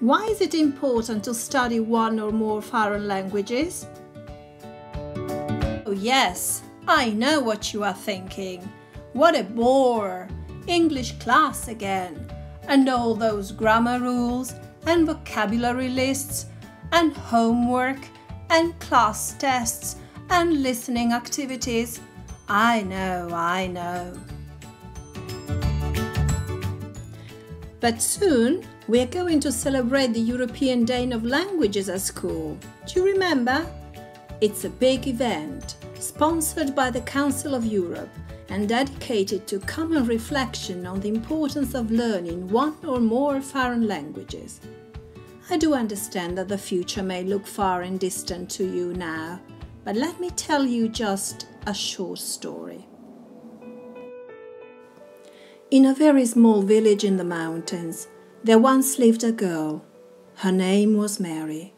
Why is it important to study one or more foreign languages? Oh yes, I know what you are thinking. What a bore! English class again, and all those grammar rules and vocabulary lists and homework and class tests and listening activities. I know. But soon we're going to celebrate the European Day of Languages at school. Do you remember? It's a big event, sponsored by the Council of Europe and dedicated to common reflection on the importance of learning one or more foreign languages. I do understand that the future may look far and distant to you now, but let me tell you just a short story. In a very small village in the mountains, there once lived a girl. Her name was Mary.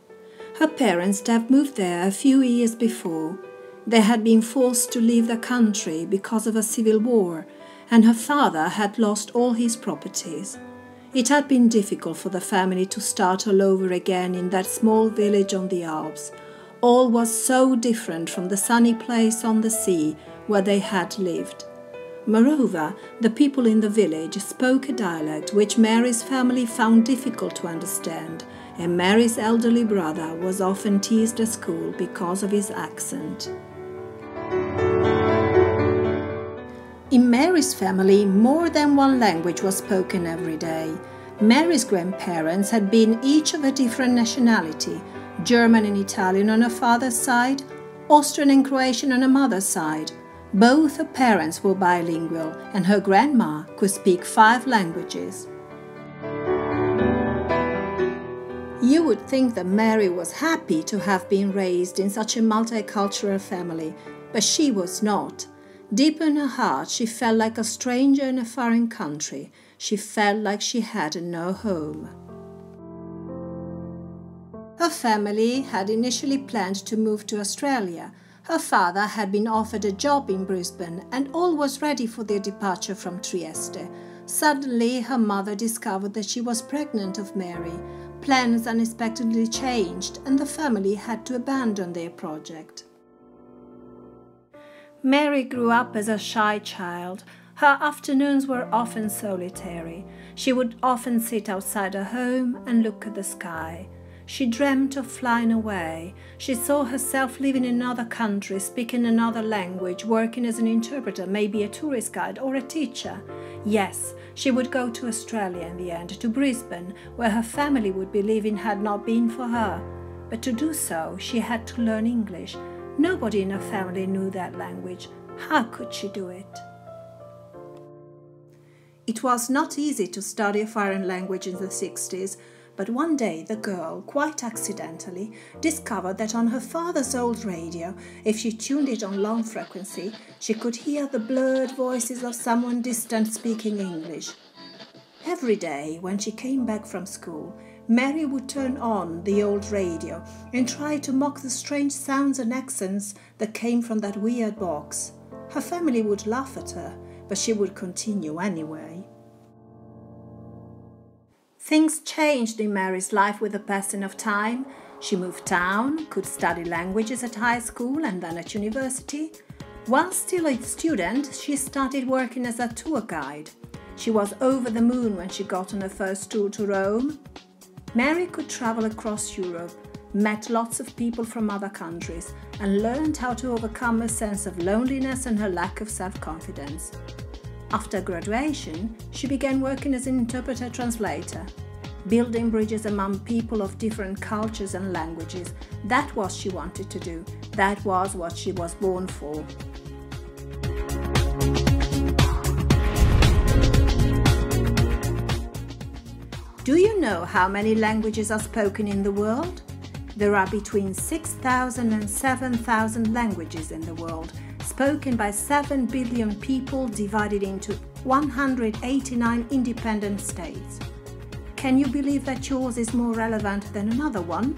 Her parents had moved there a few years before. They had been forced to leave the country because of a civil war, and her father had lost all his properties. It had been difficult for the family to start all over again in that small village on the Alps. All was so different from the sunny place on the sea where they had lived. Moreover, the people in the village spoke a dialect which Mary's family found difficult to understand, and Mary's elderly brother was often teased at school because of his accent. In Mary's family, more than one language was spoken every day. Mary's grandparents had been each of a different nationality, German and Italian on her father's side, Austrian and Croatian on her mother's side. Both her parents were bilingual, and her grandma could speak 5 languages. You would think that Mary was happy to have been raised in such a multicultural family, but she was not. Deep in her heart, she felt like a stranger in a foreign country. She felt like she had no home. Her family had initially planned to move to Australia. Her father had been offered a job in Brisbane, and all was ready for their departure from Trieste. Suddenly, her mother discovered that she was pregnant of Mary. Plans unexpectedly changed, and the family had to abandon their project. Mary grew up as a shy child. Her afternoons were often solitary. She would often sit outside her home and look at the sky. She dreamt of flying away. She saw herself living in another country, speaking another language, working as an interpreter, maybe a tourist guide or a teacher. Yes, she would go to Australia in the end, to Brisbane, where her family would be living had not been for her. But to do so, she had to learn English. Nobody in her family knew that language. How could she do it? It was not easy to study a foreign language in the 60s, but one day the girl, quite accidentally, discovered that on her father's old radio, if she tuned it on long frequency, she could hear the blurred voices of someone distant speaking English. Every day, when she came back from school, Mary would turn on the old radio and try to mock the strange sounds and accents that came from that weird box. Her family would laugh at her, but she would continue anyway. Things changed in Mary's life with the passing of time. She moved town, could study languages at high school and then at university. While still a student, she started working as a tour guide. She was over the moon when she got on her first tour to Rome. Mary could travel across Europe, met lots of people from other countries, and learned how to overcome a sense of loneliness and her lack of self-confidence. After graduation, she began working as an interpreter-translator, building bridges among people of different cultures and languages. That was what she wanted to do. That was what she was born for. Do you know how many languages are spoken in the world? There are between 6,000 and 7,000 languages in the world, spoken by 7 billion people divided into 189 independent states. Can you believe that yours is more relevant than another one?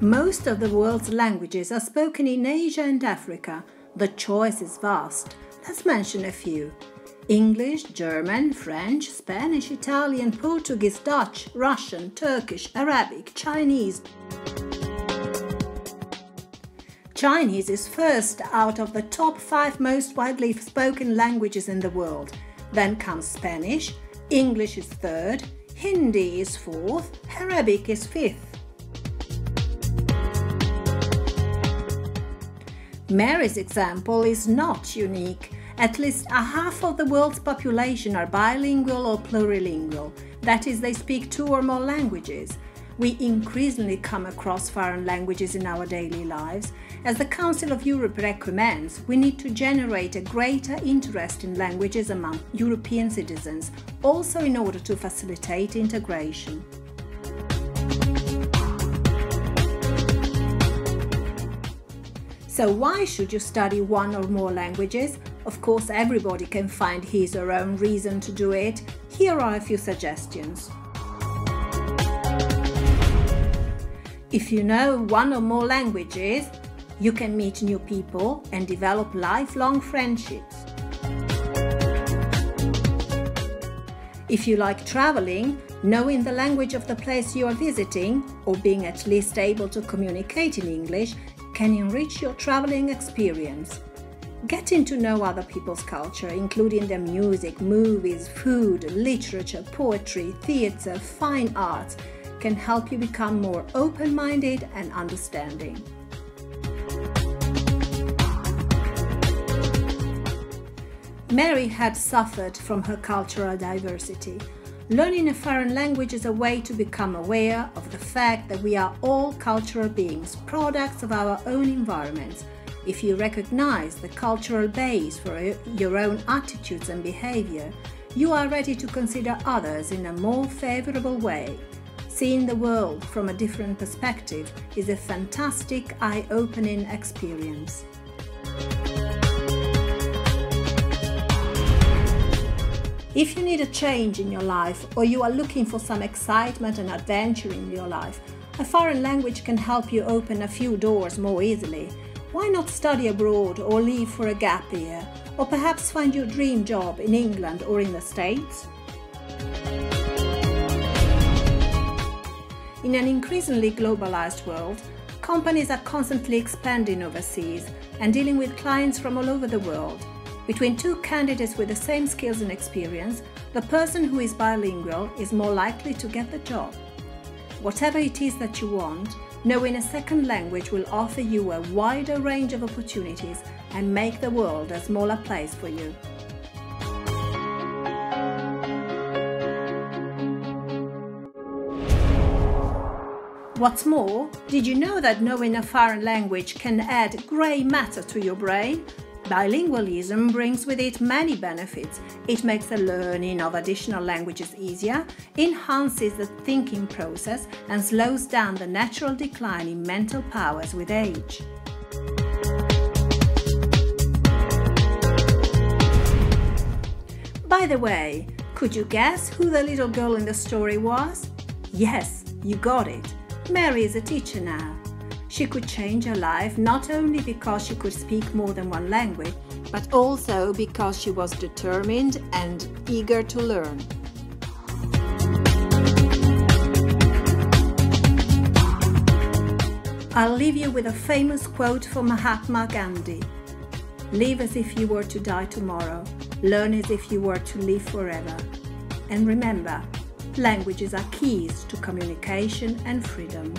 Most of the world's languages are spoken in Asia and Africa. The choice is vast. Let's mention a few. English, German, French, Spanish, Italian, Portuguese, Dutch, Russian, Turkish, Arabic, Chinese. Chinese is first out of the top 5 most widely spoken languages in the world. Then comes Spanish, English is third, Hindi is fourth, Arabic is fifth. Mary's example is not unique. At least a half of the world's population are bilingual or plurilingual, that is, they speak 2 or more languages. We increasingly come across foreign languages in our daily lives. As the Council of Europe recommends, we need to generate a greater interest in languages among European citizens, also in order to facilitate integration. So why should you study 1 or more languages? Of course, everybody can find his or her own reason to do it. Here are a few suggestions. If you know 1 or more languages, you can meet new people and develop lifelong friendships. If you like traveling, knowing the language of the place you are visiting, or being at least able to communicate in English, can enrich your traveling experience. Getting to know other people's culture, including their music, movies, food, literature, poetry, theatre, fine arts, can help you become more open-minded and understanding. Mary had suffered from her cultural diversity. Learning a foreign language is a way to become aware of the fact that we are all cultural beings, products of our own environments. If you recognize the cultural base for your own attitudes and behavior, you are ready to consider others in a more favorable way. Seeing the world from a different perspective is a fantastic, eye-opening experience. If you need a change in your life, or you are looking for some excitement and adventure in your life, a foreign language can help you open a few doors more easily. Why not study abroad or leave for a gap year, or perhaps find your dream job in England or in the States? In an increasingly globalized world, companies are constantly expanding overseas and dealing with clients from all over the world. Between 2 candidates with the same skills and experience, the person who is bilingual is more likely to get the job. Whatever it is that you want, knowing a second language will offer you a wider range of opportunities and make the world a smaller place for you. What's more, did you know that knowing a foreign language can add grey matter to your brain? Bilingualism brings with it many benefits. It makes the learning of additional languages easier, enhances the thinking process, and slows down the natural decline in mental powers with age. By the way, could you guess who the little girl in the story was? Yes, you got it. Mary is a teacher now. She could change her life not only because she could speak more than 1 language, but also because she was determined and eager to learn. I'll leave you with a famous quote from Mahatma Gandhi. Live as if you were to die tomorrow. Learn as if you were to live forever. And remember, languages are keys to communication and freedom.